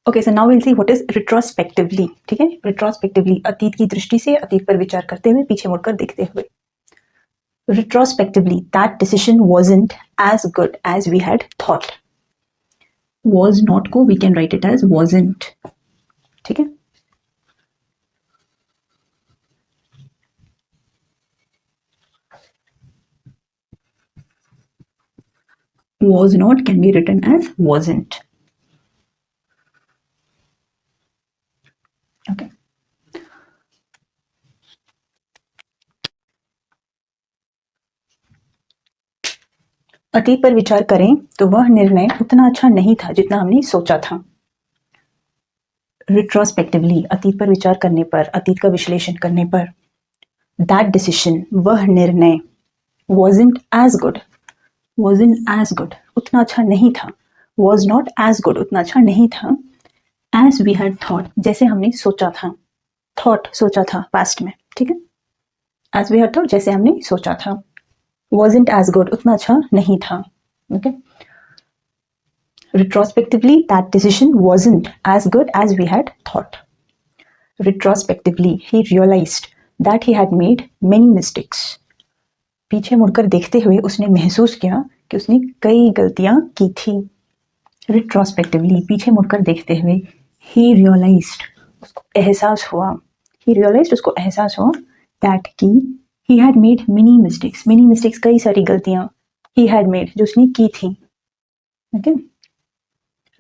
Okay, so now will see what is retrospectively. ठीक है, retrospectively अतीत की दृष्टि से, अतीत पर विचार करते हुए, पीछे मुड़कर देखते हुए। Retrospectively, that decision wasn't as good as we had thought. Was not को we can write it as wasn't. ठीक है, was not can be written as wasn't. Okay. अतीत पर विचार करें तो वह निर्णय उतना अच्छा नहीं था जितना हमने सोचा था। रिट्रोस्पेक्टिवली अतीत पर विचार करने पर, अतीत का विश्लेषण करने पर, दैट डिसीजन वह निर्णय, wasn't as good, उतना अच्छा नहीं था, was not as good उतना अच्छा नहीं था, as we had thought जैसे हमने सोचा था, thought सोचा था past में। ठीक है, as we had thought जैसे हमने सोचा था, wasn't as good उतना अच्छा नहीं था। Okay, retrospectively that decision wasn't as good as we had thought. Retrospectively he realized that he had made many mistakes. पीछे मुड़कर देखते हुए उसने महसूस किया कि उसने कई गलतियां की थी। Retrospectively पीछे मुड़कर देखते हुए he realized उसको एहसास हुआ, उसको एहसास हुआ that कि he had made many mistakes कई सारी गलतियां he had made जो उसने की थी। okay?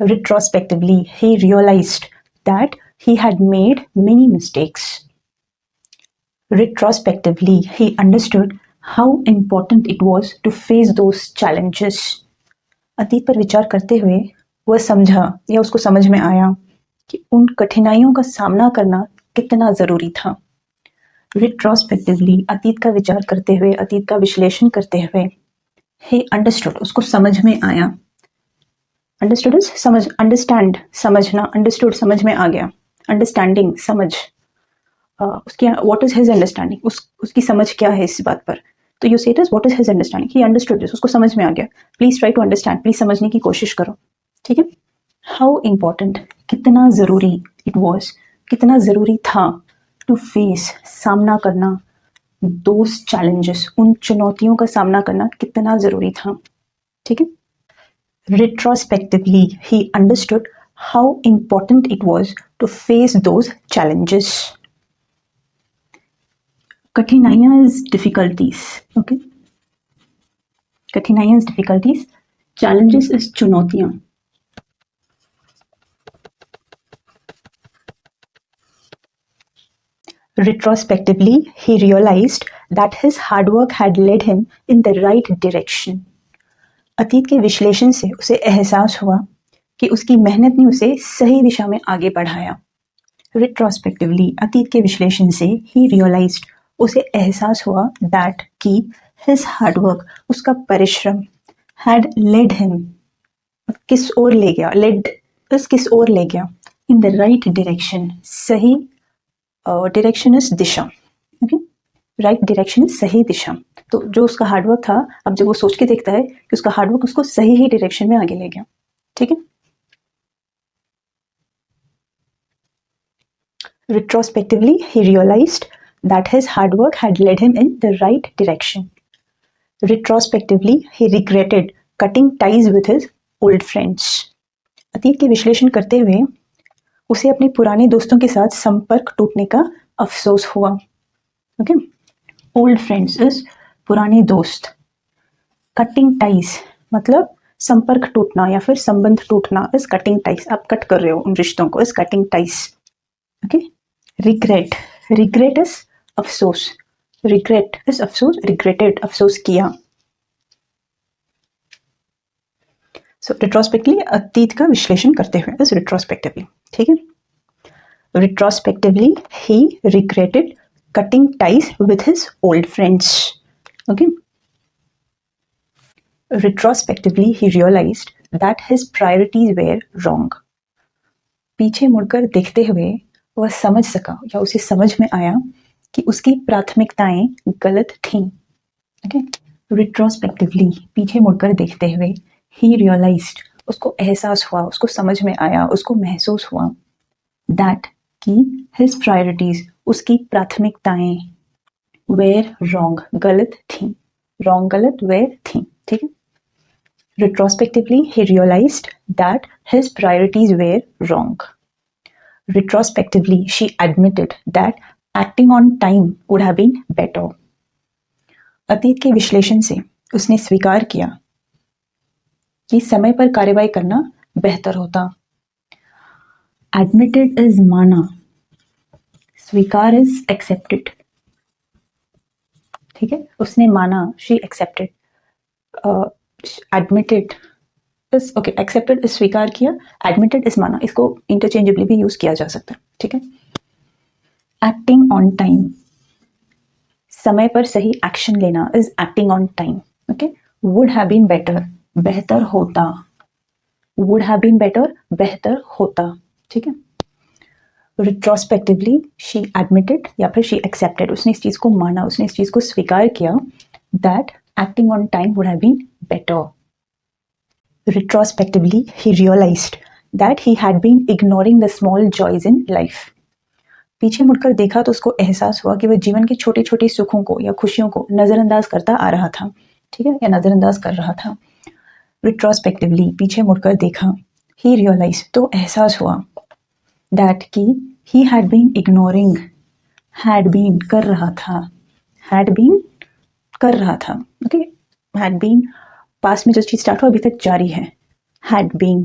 Retrospectively he realized that he had made many mistakes. Retrospectively he understood how important it was to face those challenges. अतीत पर विचार करते हुए वह समझा या उसको समझ में आया कि उन कठिनाइयों का सामना करना कितना जरूरी था। Retrospectively अतीत का विचार करते हुए, अतीत का विश्लेषण करते हुए, he understood उसको समझ में आया। Understood is समझ, understand समझना, understood समझ में आ गया, understanding समझ, उसकी what is his understanding उसकी समझ क्या है इस बात पर, तो you say it as what is his understanding, he understood this उसको समझ में आ गया। Please try to understand, please समझने की कोशिश करो। ठीक है, how important कितना जरूरी, it was कितना जरूरी था, to face सामना करना, those challenges उन चुनौतियों का सामना करना कितना जरूरी था। ठीक है, retrospectively he understood how important it was to face those challenges. कठिनाइयां is difficulties. okay, कठिनाइयां is difficulties, challenges is चुनौतियां। Retrospectively, he realized that his hard work had led him in the right direction. अतीत के विश्लेषण से उसे एहसास हुआ कि उसकी मेहनत ने उसे सही दिशा में आगे बढ़ाया। Retrospectively, अतीत के विश्लेषण से he realized उसे एहसास हुआ that कि his hard work उसका परिश्रम had led him किस ओर ले गया, led is किस ओर ले गया, in the right direction सही direction is Disha. Okay, right direction is सही दिशा। तो जो उसका हार्डवर्क था, अब जब वो सोच के देखता है कि उसका हार्डवर्क उसको सही ही डायरेक्शन में आगे ले गया। ठीक है, retrospectively he realised that his hard work had led him in the right direction. Retrospectively he regretted cutting ties with his old friends. अतीत के विश्लेषण करते हुए उसे अपने पुराने दोस्तों के साथ संपर्क टूटने का अफसोस हुआ। ओके, ओल्ड फ्रेंड्स इज पुराने दोस्त, कटिंग टाइज मतलब संपर्क टूटना या फिर संबंध टूटना इज कटिंग टाइज, आप कट कर रहे हो उन रिश्तों को, is cutting ties. Okay, regret, regret is अफसोस, रिग्रेट इज अफसोस, रिग्रेटेड अफसोस किया। सो रिट्रोस्पेक्टिवली अतीत का विश्लेषण करते हुए इज रिट्रोस्पेक्टिवली। ठीक है, retrospectively he regretted cutting ties with his old friends. Okay, retrospectively he realized that his priorities were wrong. पीछे मुड़कर देखते हुए वह समझ सका या उसे समझ में आया कि उसकी प्राथमिकताएं गलत थीं। Okay, retrospectively पीछे मुड़कर देखते हुए he realized उसको एहसास हुआ, उसको समझ में आया, उसको महसूस हुआ दैट कि हिज प्रायोरिटीज, उसकी प्राथमिकताएं वेर रॉन्ग, गलत थी, रॉन्ग गलत वेर थी, ठीक है। Retrospectively, he realized that his priorities were wrong. Retrospectively, she admitted that acting on time would have been better. अतीत के विश्लेषण से उसने स्वीकार किया कि समय पर कार्रवाई करना बेहतर होता। Admitted is माना, स्वीकार is accepted, ठीक है। उसने माना, she accepted, admitted is okay, accepted is स्वीकार किया, admitted is माना, इसको इंटरचेंजेबली भी यूज किया जा सकता है, ठीक है। एक्टिंग ऑन टाइम, समय पर सही एक्शन लेना is acting on time, okay. Would have been better, बेहतर होता, वुड हैव बीन बेटर, बेहतर होता, ठीक है। रिट्रोस्पेक्टिवली शी एडमिटेड या फिर शी एक्सेप्टेड, उसने इस चीज को माना, उसने इस चीज को स्वीकार किया that acting on time would have been better. Retrospectively, he realized that he had been ignoring the small joys in life. पीछे मुड़कर देखा तो उसको एहसास हुआ कि वह जीवन के छोटे छोटे सुखों को या खुशियों को नजरअंदाज करता आ रहा था, ठीक है, या नजरअंदाज कर रहा था। Retrospectively, पीछे मुड़कर देखा, he realized, तो एहसास हुआ that कि he had been ignoring, had been कर रहा था, had been कर रहा था, okay, had been पास में जो चीज स्टार्ट हुआ अभी तक जारी है। हैड बीन,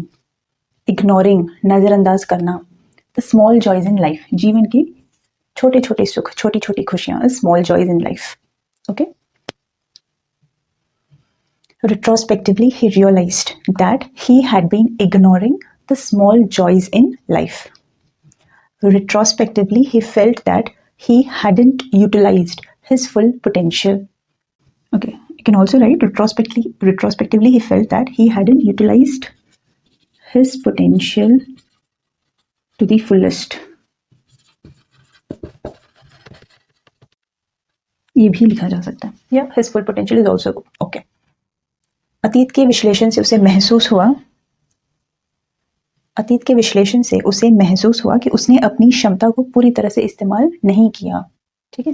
इग्नोरिंग, नजरअंदाज करना, the small joys in life, जीवन की छोटे छोटे सुख, छोटी छोटी खुशियां, small joys in life, okay. Retrospectively he realised that he had been ignoring the small joys in life. Retrospectively, he felt that he hadn't utilized his full potential. Okay, you can also write retrospectively he felt that he hadn't utilized his potential to the fullest. ये भी लिखा जा सकता है, या his full potential is also okay. अतीत के विश्लेषण से उसे महसूस हुआ कि उसने अपनी क्षमता को पूरी तरह से इस्तेमाल नहीं किया, ठीक है।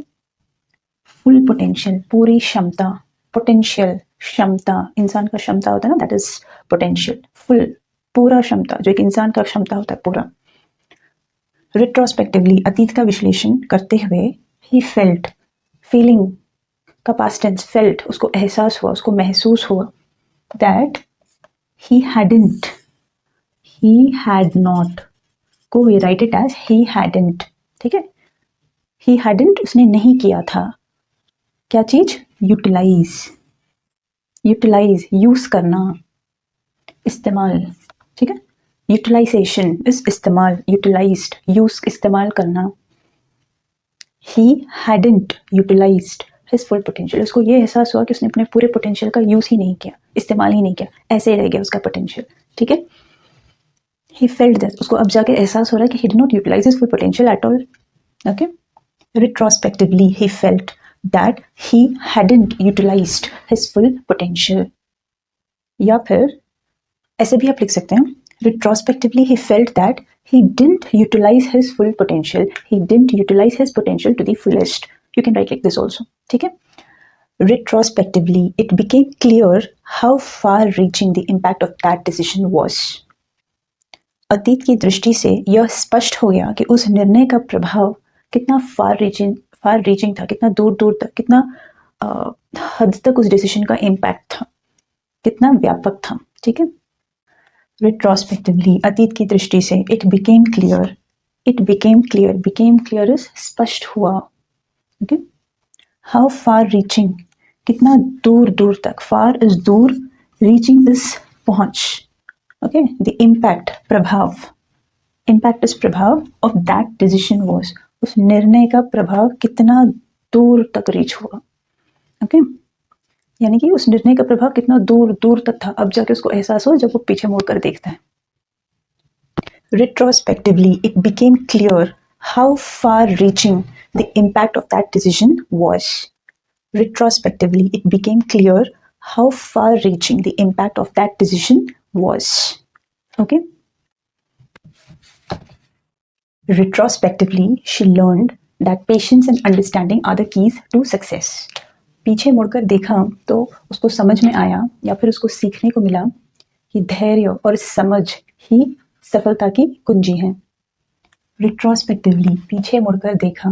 फुल पोटेंशियल, पूरी क्षमता, पोटेंशियल क्षमता, इंसान का क्षमता होता है ना, दैट इज पोटेंशियल। फुल, पूरा क्षमता, जो एक इंसान का क्षमता होता है पूरा। रिट्रोस्पेक्टिवली, अतीत का विश्लेषण करते हुए, ही फेल्ट, फीलिंग का पास्ट टेंस, फेल्ट, उसको एहसास हुआ, उसको महसूस हुआ that he hadn't, he had not, को we write it as he hadn't, ठीक है। ही हैडंट, उसने नहीं किया था, क्या चीज, यूटिलाइज, यूज करना, इस्तेमाल, ठीक है। यूटिलाइजेशन इज इस्तेमाल, यूटिलाइज्ड, यूज, इस्तेमाल करना। He hadn't utilized his full potential, उसको ये एहसास हुआ कि उसने अपने पूरे पोटेंशियल का यूज ही नहीं किया, इस्तेमाल ही नहीं किया, ऐसे ही रह गया उसका पोटेंशियल, ठीक है। ही फेल्ट दैट, उसको अब जाके एहसास हो रहा है कि he did not utilise his full potential at all, okay. Retrospectively he felt that he hadn't utilized his full potential. या फिर ऐसे भी आप लिख सकते हैं, retrospectively he felt that he didn't utilize his full potential, he didn't utilize his potential to the fullest. You can write like this also, ठीक है। Retrospectively, it became clear how far-reaching the impact of that decision was. अतीत की दृष्टि से यह स्पष्ट हो गया कि उस निर्णय का प्रभाव कितना फार रीचिंग था, कितना दूर तक, कितना हद तक उस डिसीजन का इम्पैक्ट था, कितना व्यापक था, ठीक है। रिट्रोस्पेक्टिवली, अतीत की दृष्टि से, इट बिकेम क्लियर इज स्पष्ट हुआ, ओके। हाउ फार रीचिंग, कितना दूर तक, फार इज दूर, रीचिंग इज पहुंच, ओके। द इम्पैक्ट, प्रभाव, इम्पैक्ट इज प्रभाव ऑफ दैट डिसीजन वॉज, उस निर्णय का प्रभाव कितना दूर तक रीच हुआ, ओके। यानी कि उस निर्णय का प्रभाव कितना दूर तक था, अब जाके उसको एहसास हो जब वो पीछे मुड़कर देखता है। Retrospectively, it became clear how far-reaching the impact of that decision was. Retrospectively, it became clear how far-reaching the impact of that decision was. Okay. Retrospectively, she learned that patience and understanding are the keys to success. पीछे मुड़कर देखा तो उसको समझ में आया या फिर उसको सीखने को मिला कि धैर्य और समझ ही सफलता की कुंजी है। Retrospectively, पीछे मुड़कर देखा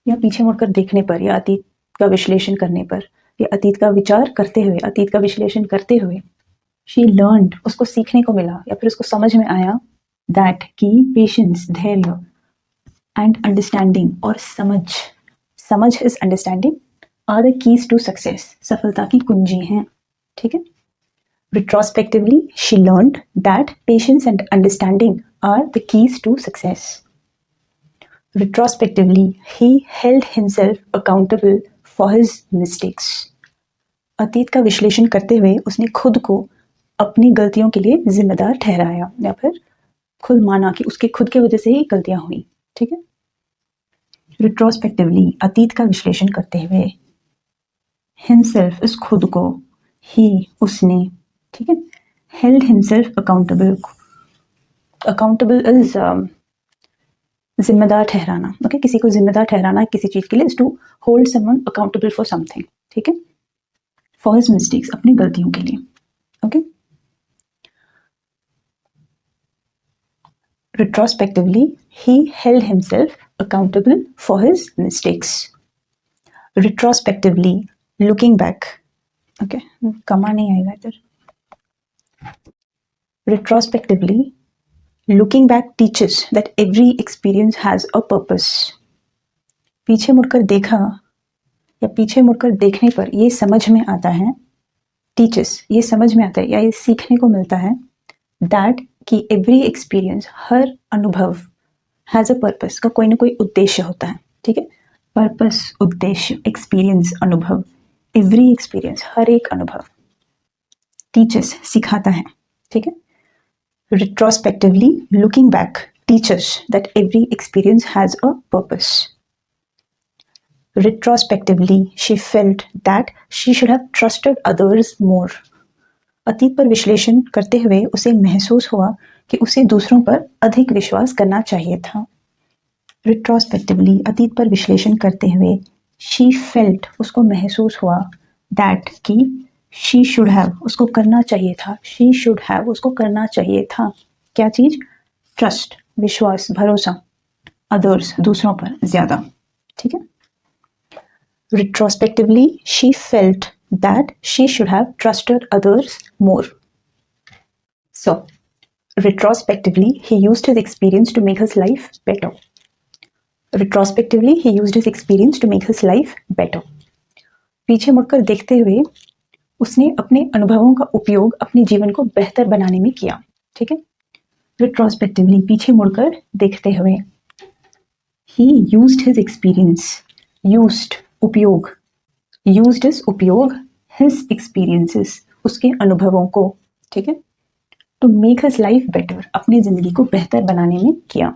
या पीछे मुड़कर देखने पर या अतीत का विश्लेषण करने पर या अतीत का विचार करते हुए, अतीत का विश्लेषण करते हुए, she learned, उसको सीखने को मिला या फिर उसको समझ में आया that कि पेशेंस, धैर्य, एंड अंडरस्टैंडिंग और समझ is understanding are the keys to success, सफलता की कुंजी हैं। ठीक है। Retrospectively, she learned that patience and understanding are the keys to success. Retrospectively, he held himself accountable for his mistakes. अतीत का विश्लेषण करते हुए उसने खुद को अपनी गलतियों के लिए जिम्मेदार ठहराया या फिर खुद माना कि उसके खुद के वजह से ही गलतियां हुई। ठीक है। रिट्रोस्पेक्टिवली, अतीत का विश्लेषण करते हुए, हिमसेल्फ इस खुद को, ही उसने, ठीक है, held himself accountable, accountable is जिम्मेदार ठहराना। ओके, किसी को जिम्मेदार ठहराना किसी चीज के लिए is to hold someone accountable for something. ठीक है। फॉर हिज मिस्टेक्स, अपनी गलतियों के लिए। Okay. Retrospectively, he held himself accountable for his mistakes. Retrospectively, looking back, okay, कमा नहीं आएगा इधर। Retrospectively, looking back teaches that every experience has a purpose. पीछे मुड़कर देखा या पीछे मुड़कर देखने पर ये समझ में आता है, teaches, ये समझ में आता है या ये सीखने को मिलता है that कि एवरी एक्सपीरियंस, हर अनुभव, हैज अ पर्पस, का कोई ना कोई उद्देश्य होता है। ठीक है। पर्पस, उद्देश्य, एक्सपीरियंस, अनुभव, एवरी एक्सपीरियंस, हर एक अनुभव, टीचर्स, सिखाता है। ठीक है। Retrospectively, looking back teachers that every experience has a purpose. Retrospectively, she felt that she should have trusted others more. अतीत पर विश्लेषण करते हुए उसे महसूस हुआ कि उसे दूसरों पर अधिक विश्वास करना चाहिए था। रिट्रोस्पेक्टिवली, अतीत पर विश्लेषण करते हुए, शी फेल्ट, उसको महसूस हुआ, दैट कि शी शुड हैव, उसको करना चाहिए था, शी शुड हैव, उसको करना चाहिए था। क्या चीज? ट्रस्ट, विश्वास, भरोसा, अदर्स, दूसरों पर ज्यादा। ठीक है। Retrospectively, she felt that she should have trusted others more. So, retrospectively, he used his experience to make his life better. Retrospectively, he used his experience to make his life better. पीछे मुड़कर देखते हुए उसने अपने अनुभवों का उपयोग अपने जीवन को बेहतर बनाने में किया। ठीक है। Retrospectively, पीछे मुड़कर देखते हुए, he used his experience, used, उपयोग, used his उपयोग, his experiences, उसके अनुभवों को, ठीक है, to make his life better, अपनी जिंदगी को बेहतर बनाने में किया।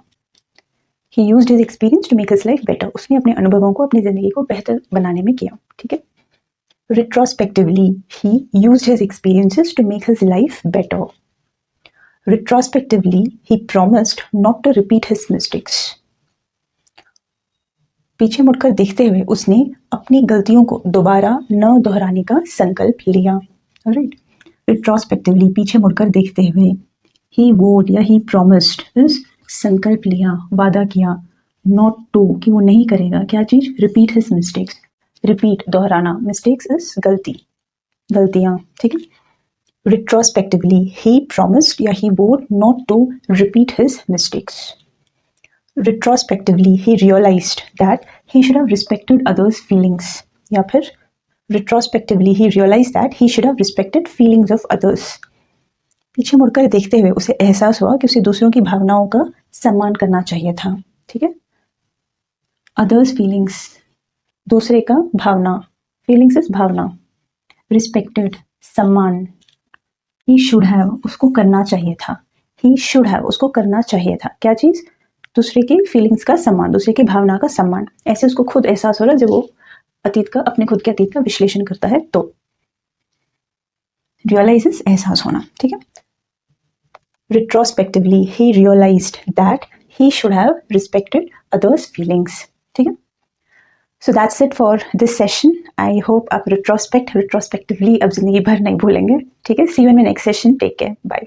He used his experience to make his life better, उसने अपने अनुभवों को अपनी जिंदगी को बेहतर बनाने में किया। ठीक है। Retrospectively, he used his experiences to make his life better. Retrospectively, he promised not to repeat his mistakes. पीछे मुड़कर देखते हुए उसने अपनी गलतियों को दोबारा न दोहराने का संकल्प लिया। राइट। रिट्रोस्पेक्टिवली, पीछे मुड़कर देखते हुए, ही वोड या ही प्रॉमिस्ड, इस संकल्प लिया, वादा किया, नॉट टू, कि वो नहीं करेगा, क्या चीज? रिपीट हिज मिस्टेक्स, रिपीट, दोहराना, मिस्टेक्स इज गलती, गलतियां। ठीक है। रिट्रोस्पेक्टिवली, ही प्रॉमिस्ड या he vowed not to repeat his mistakes. Retrospectively, he realized that he should have respected others' feelings. या फिर retrospectively, he realized that he should have respected feelings of others. पीछे मुड़कर देखते हुए उसे एहसास हुआ कि उसे दूसरों की भावनाओं का सम्मान करना चाहिए था। ठीक है। Others' feelings, दूसरे का भावना, feelings is भावना, respected, सम्मान, he should have, उसको करना चाहिए था, he should have, उसको करना चाहिए था, क्या चीज? दूसरे की फीलिंग्स का सम्मान, दूसरे की भावना का सम्मान। ऐसे उसको खुद एहसास हो रहा है जब वो अतीत का, अपने खुद के अतीत का विश्लेषण करता है तो। रियलाइजेस, एहसास होना। ठीक है। retrospectively he realized that he should have respected others' feelings. ठीक है? So that's it for this session. I hope आप retrospectively अब जिंदगी भर नहीं भूलेंगे. ठीक है? See you in the next session. Take care. Bye.